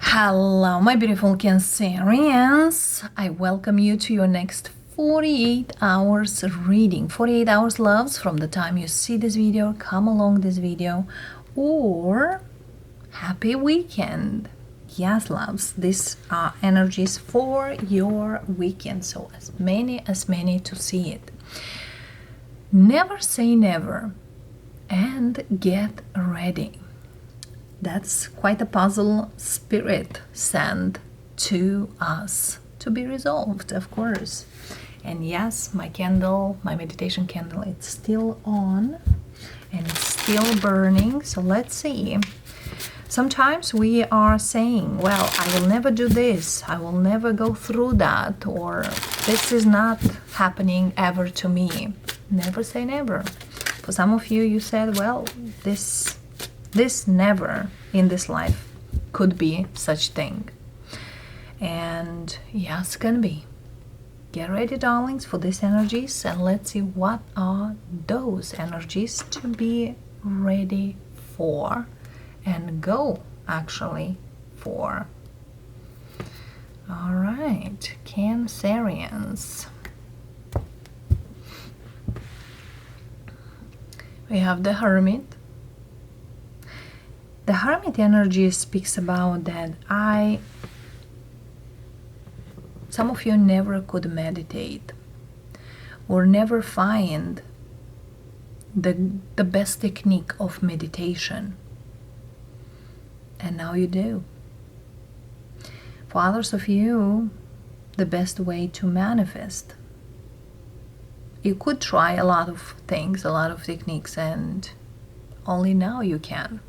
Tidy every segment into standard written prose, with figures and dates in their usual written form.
Hello, my beautiful Cancerians. I welcome you to your next 48 hours reading. 48 hours, loves, from the time you see this video, come along this video, or happy weekend. Yes, loves, these are energies for your weekend, so as many to see it. Never say never and get ready. That's quite a puzzle spirit sent to us to be resolved, of course. And yes, my candle, my meditation candle, it's still on and it's still burning. So let's see. Sometimes we are saying, well, I will never do this, I will never go through that, or this is not happening ever to me. Never say never. For some of you, you said, well, this never in this life could be such thing. And yes, can be. Get ready, darlings, for these energies, and let's see what are those energies to be ready for and go actually for. All right, Cancerians. We have the Hermit. The Hermit energy speaks about that some of you never could meditate or never find the best technique of meditation. And now you do. For others of you, the best way to manifest. You could try a lot of things, a lot of techniques, and only now you can.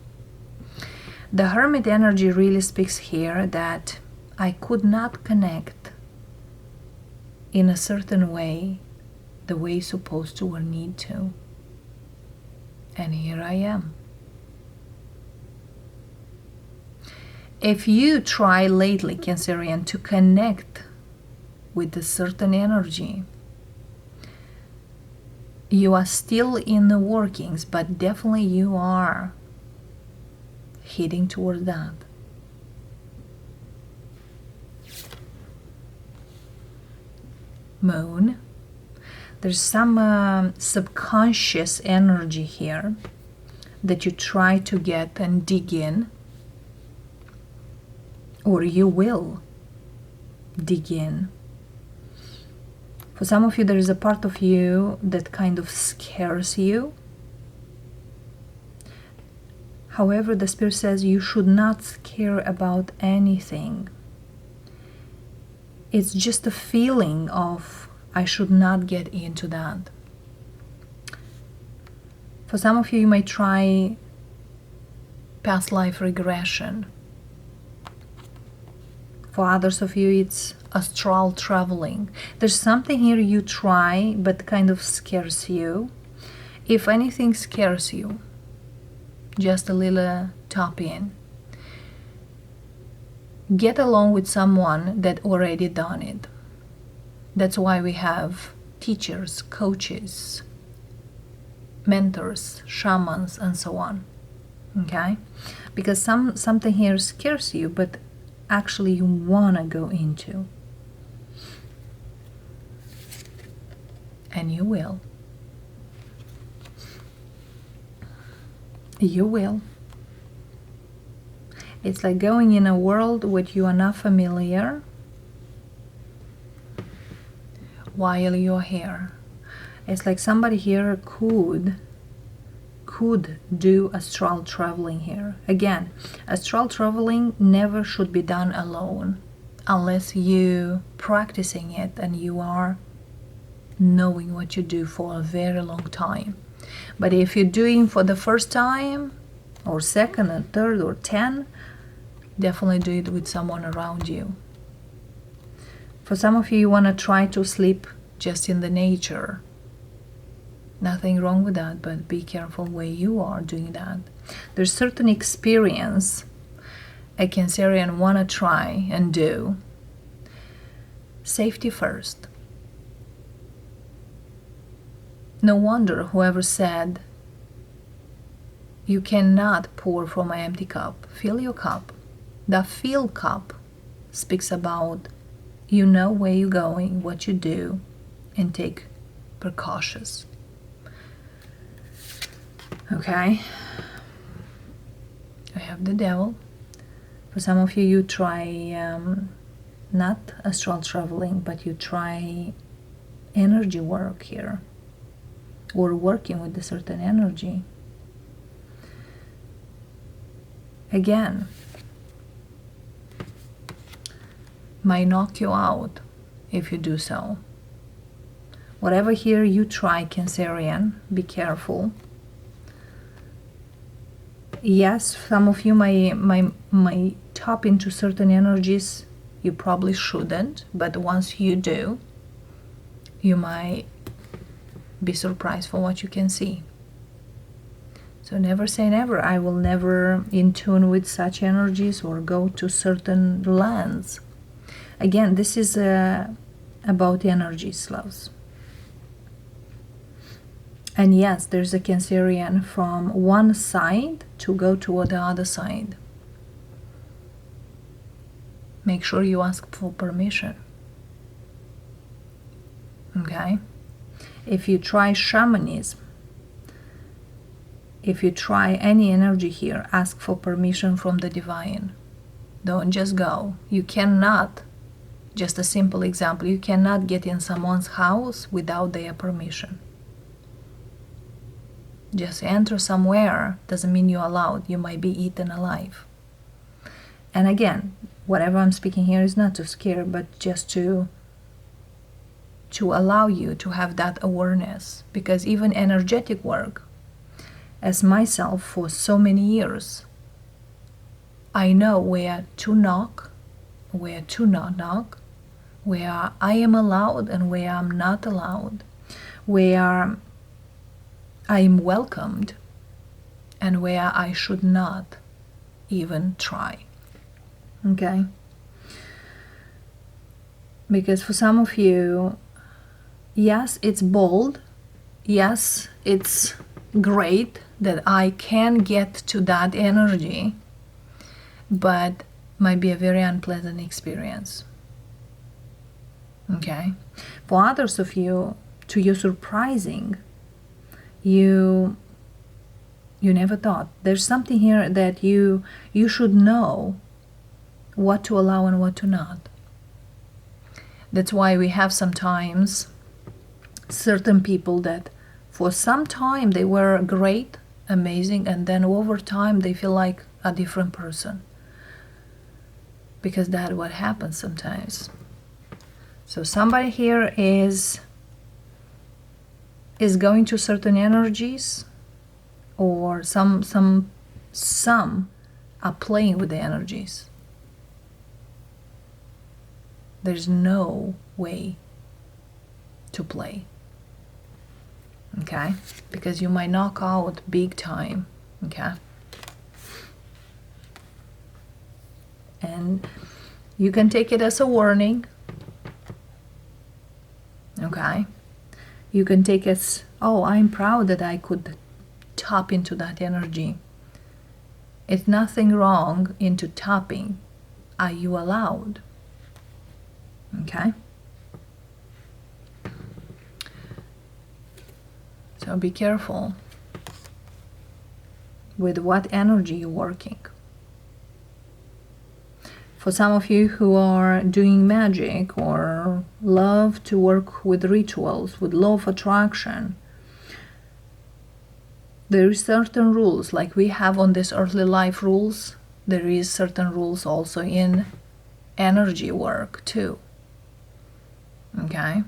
The Hermit energy really speaks here that I could not connect in a certain way, the way you're supposed to or need to. And here I am. If you try lately, Cancerian, to connect with a certain energy, you are still in the workings, but definitely you are heading toward that. Moon. There's some subconscious energy here that you try to get and dig in, or you will dig in. For some of you, there is a part of you that kind of scares you. However, the Spirit says you should not care about anything. It's just a feeling of, I should not get into that. For some of you, you may try past life regression. For others of you, it's astral traveling. There's something here you try, but kind of scares you. If anything scares you, just a little top in. Get along with someone that already done it. That's why we have teachers, coaches, mentors, shamans, and so on. Okay? Because something here scares you, but actually you want to go into. And you will. You will. It's like going in a world with you are not familiar while you're here. It's like somebody here could do astral traveling here. Again, astral traveling never should be done alone unless you practicing it and you are knowing what you do for a very long time. But if you're doing for the first time, or second, or third, or 10, definitely do it with someone around you. For some of you, you want to try to sleep just in the nature. Nothing wrong with that, but be careful where you are doing that. There's certain experience a Cancerian want to try and do. Safety first. No wonder whoever said you cannot pour from an empty cup. Fill your cup. The Feel cup speaks about you know where you're going, what you do, and take precautions. Okay? I have the Devil. For some of you, you try not astral traveling, but you try energy work here, or working with a certain energy. Again, might knock you out if you do so. Whatever here you try, Cancerian, be careful. Yes, some of you might tap into certain energies you probably shouldn't, but once you do, you might be surprised for what you can see. So never say never. I will never in tune with such energies or go to certain lands. Again, this is about energies, loves. And yes, there's a Cancerian from one side to go to the other side. Make sure you ask for permission. Okay? If you try shamanism, if you try any energy here, ask for permission from the divine. Don't just go. You cannot, just a simple example, you cannot get in someone's house without their permission. Just enter somewhere doesn't mean you're allowed. You might be eaten alive. And again, whatever I'm speaking here is not to scare, but just to allow you to have that awareness. Because even energetic work, as myself for so many years, I know where to knock, where to not knock, where I am allowed and where I'm not allowed, where I am welcomed and where I should not even try. Okay? Because for some of you, yes, it's bold. Yes, it's great that I can get to that energy, but might be a very unpleasant experience. Okay? For others of you, to your surprising, you never thought. There's something here that you should know what to allow and what to not. That's why we have sometimes certain people that for some time they were great, amazing, and then over time they feel like a different person. Because that's what happens sometimes. So somebody here is going to certain energies, or some are playing with the energies. There's no way to play. Okay? Because you might knock out big time. Okay? And you can take it as a warning. Okay? You can take it as, oh, I'm proud that I could tap into that energy. It's nothing wrong into tapping. Are you allowed? Okay? So be careful with what energy you're working. For some of you who are doing magic or love to work with rituals, with law of attraction, there is certain rules, like we have on this earthly life rules, there is certain rules also in energy work too. Okay?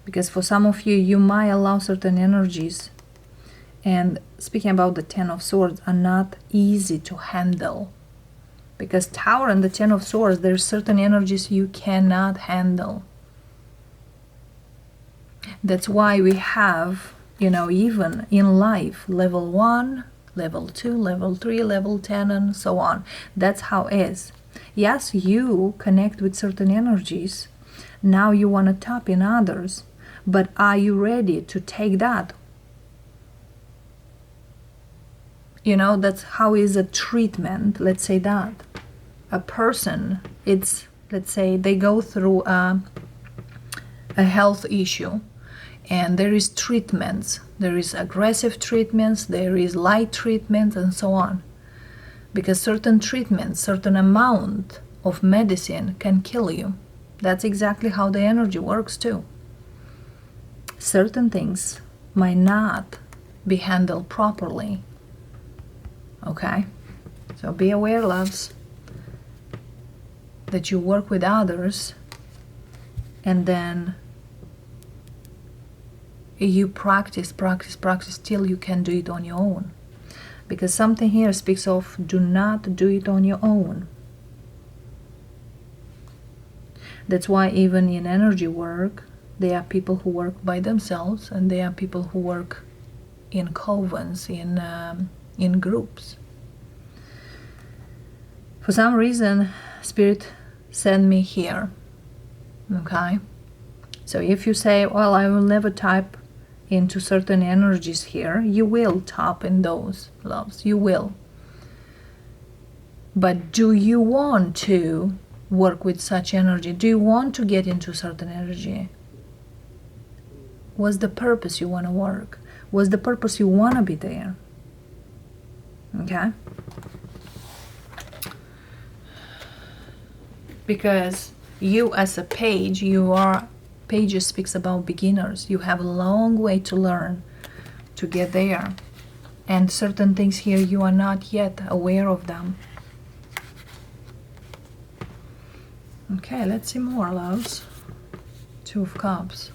Because for some of you, you might allow certain energies, and speaking about the Ten of Swords, are not easy to handle. Because Tower and the Ten of Swords, there's certain energies you cannot handle. That's why we have, even in life, level 1, level 2, level 3, level 10, and so on. That's how it is. Yes, you connect with certain energies. Now you want to tap in others. But are you ready to take that? That's how is a treatment, let's say that. a person, it's, let's say they go through a health issue, and there is treatments, there is aggressive treatments, there is light treatments, and so on, because certain treatments, certain amount of medicine can kill you. That's exactly how the energy works too. Certain things might not be handled properly. Okay, so be aware, loves, that you work with others, and then you practice till you can do it on your own. Because something here speaks of do not do it on your own. That's why even in energy work, there are people who work by themselves, and there are people who work in covens, in groups. For some reason, Spirit sent me here. Okay? So if you say, well, I will never tap into certain energies here, you will tap in those, loves. You will. But do you want to work with such energy? Do you want to get into certain energy? What's the purpose you want to work? What's the purpose you want to be there? Okay? Because you as a page, Pages speaks about beginners. You have a long way to learn to get there. And certain things here, you are not yet aware of them. Okay, let's see more, loves. Two of Cups.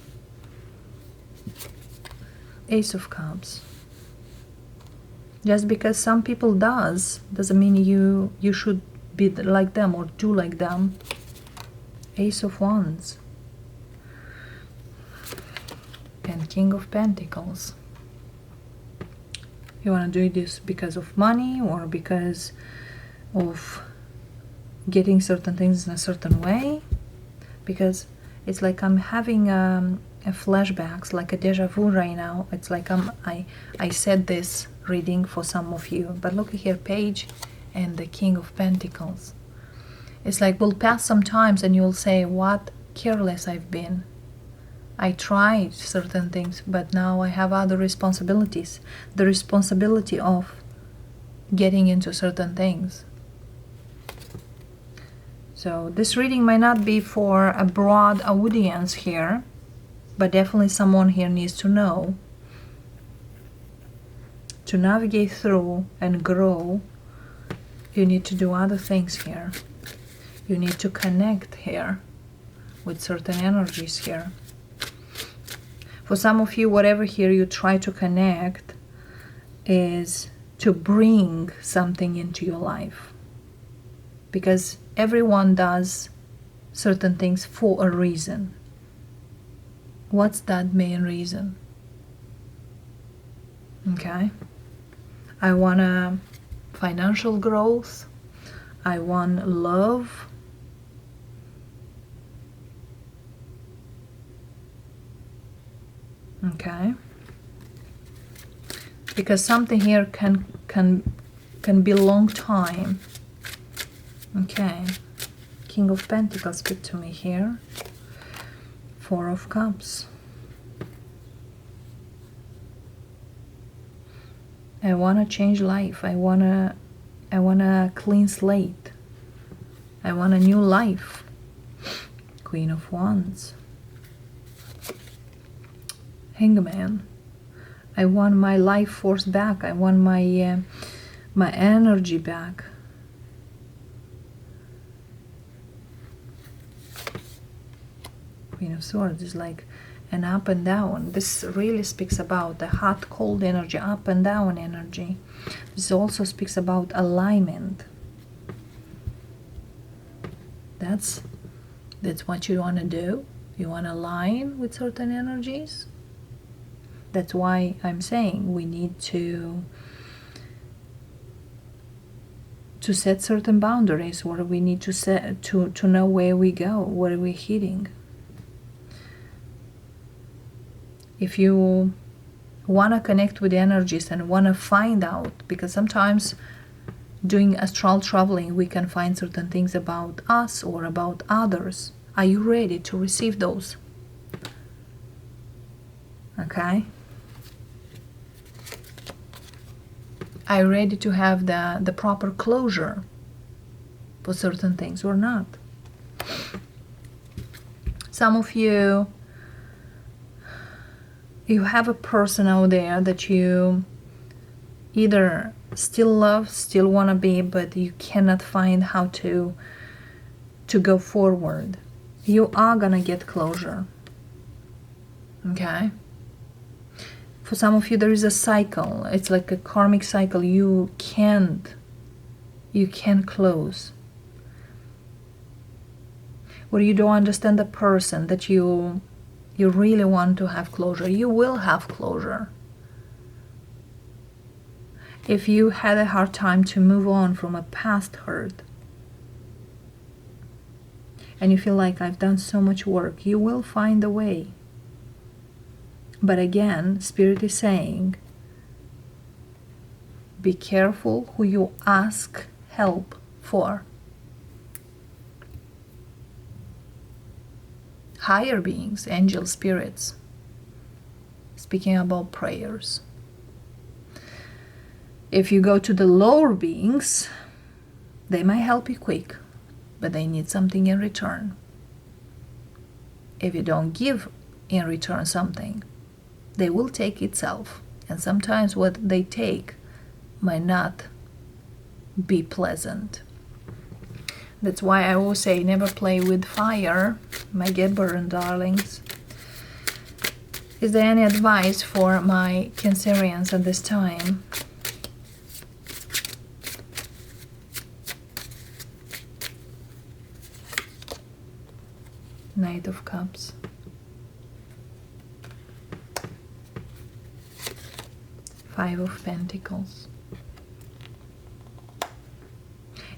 Ace of Cups. Just because some people doesn't mean you should be like them or do like them. Ace of Wands. And King of Pentacles. You want to do this because of money or because of getting certain things in a certain way? Because it's like I'm having a flashbacks, like a deja vu right now. It's like I said this reading for some of you, but look here, Page and the King of Pentacles. It's like we'll pass some times and you'll say, what careless I've been. I tried certain things, but now I have other responsibilities. The responsibility of getting into certain things. So this reading might not be for a broad audience here, but definitely someone here needs to know. To navigate through and grow, you need to do other things here. You need to connect here with certain energies here. For some of you, whatever here you try to connect is to bring something into your life. Because everyone does certain things for a reason. What's that main reason? Okay. I want a financial growth. I want love. Okay. Because something here can be a long time. Okay. King of Pentacles, speak to me here. Four of Cups. I want to change life. I want a clean slate. I want a new life. Queen of Wands. Hangman. I want my life force back. I want my my energy back. Queen of Swords is like an up and down. This really speaks about the hot, cold energy, up and down energy. This also speaks about alignment. That's what you want to do. You want to align with certain energies. That's why I'm saying we need to set certain boundaries, or we need to set to know where we go, where we're heading. If you want to connect with the energies and want to find out, because sometimes doing astral traveling, we can find certain things about us or about others. Are you ready to receive those? Okay? Are you ready to have the proper closure for certain things or not? Some of you have a person out there that you either still love, still want to be, but you cannot find how to go forward. You are gonna get closure. Okay? For some of you, there is a cycle. It's like a karmic cycle. You can't close. Or you don't understand the person that you really want to have closure. You will have closure. If you had a hard time to move on from a past hurt, and you feel like I've done so much work, you will find a way. But again, Spirit is saying, be careful who you ask help for. Higher beings, angel spirits, speaking about prayers. If you go to the lower beings, they might help you quick, but they need something in return. If you don't give in return something, they will take itself. And sometimes what they take might not be pleasant. That's why I always say never play with fire. Might get burned, darlings. Is there any advice for my Cancerians at this time? Knight of Cups. Five of Pentacles.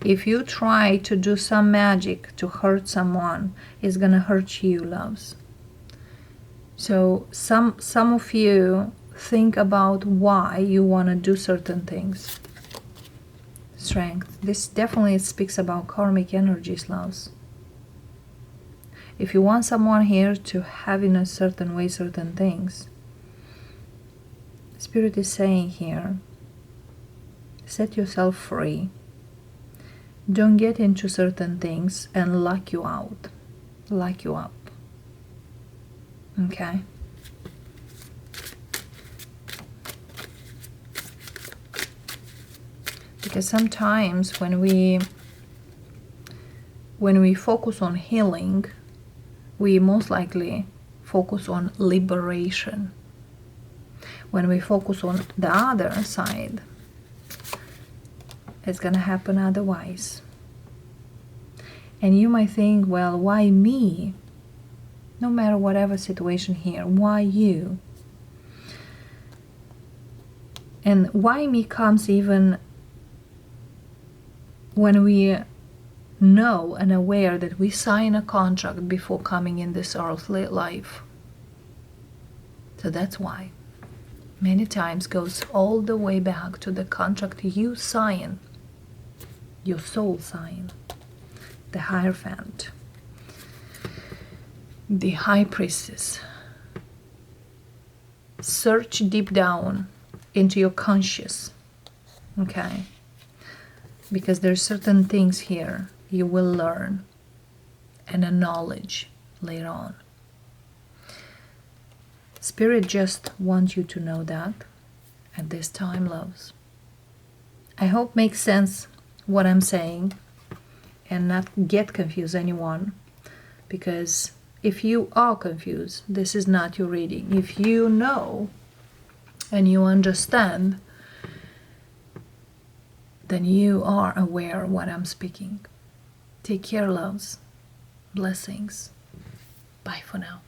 If you try to do some magic to hurt someone, it's gonna hurt you, loves. So some of you think about why you want to do certain things. Strength. This definitely speaks about karmic energies, loves. If you want someone here to have in a certain way certain things, Spirit is saying here, set yourself free. Don't get into certain things and lock you out, lock you up. Okay? Because sometimes when we focus on healing, we most likely focus on liberation. When we focus on the other side, it's gonna happen otherwise. And you might think, well, why me? No matter whatever situation here, why you? And why me comes even when we know and aware that we sign a contract before coming in this earthly life. So that's why. Many times goes all the way back to the contract you sign, your soul sign, the Hierophant, the High Priestess. Search deep down into your conscious, okay? Because there's certain things here you will learn and a knowledge later on. Spirit just wants you to know that at this time, loves. I hope makes sense what I'm saying and not get confused anyone, because if you are confused, this is not your reading. If you know and you understand, then you are aware of what I'm speaking. Take care, loves. Blessings. Bye for now.